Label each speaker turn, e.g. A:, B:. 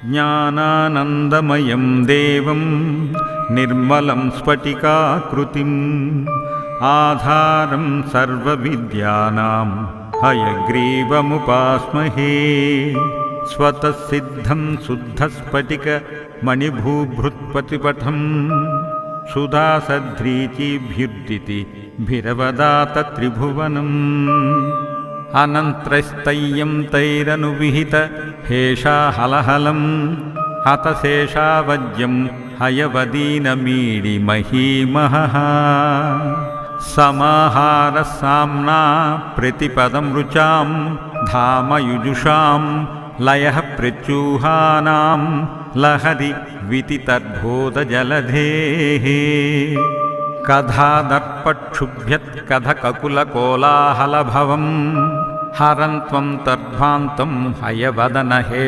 A: ಜ್ಞಾನಾನಂದಮಯಂ ದೇವಂ ನಿರ್ಮಲಂ ಸ್ಫಟಿಕಾಕೃತಿಂ ಆಧಾರಂ ಸರ್ವವಿದ್ಯಾನಾಂ ಹಯಗ್ರೀವಮುಪಾಸ್ಮಹೇ ಸ್ವತಃ ಸಿದ್ಧಂ ಶುದ್ಧಸ್ಫಟಿಕ ಮಣಿಭೂಭೃತ್ಪತಿಪಥಂ ಸುಧಾಸಧ್ರೀಚಿಭಿರ್ದಿತಿ ಭಿರವದಾತ ತ್ರಿಭುವನಂ ಅನಂತ್ರಸ್ತಯ್ಯಂ ತೈರನುವಿಹಿತ ಹೇಷಾಹಲಹಲಂ ಹತಶೇಷಾವಜ್ಯಂ ಹಯವದೀನಮೀಡಿ ಮಹೀಮಹಃ ಸಮಾಹಾರ ಸಾಮ್ನಾ ಪ್ರತಿಪದಂ ರುಚಾಂ ಧಾಮಯುಜುಷಾಂ ಲಯಃ ಪ್ರಚೂಹಾನಾಂ ಲಹರಿ ವಿತಿತರ್ಬೋಧಜಲಧೇಃ ಕಧಾದರ್ಪಕ್ಷುಭ್ಯತ್ ಕಧಕಕುಲಕೋಲಾಹಲಭವಂ ಹರನ್ತ್ವಂ ತದ್ಭಾಂತಂ ಹಯವದನ ಹೇ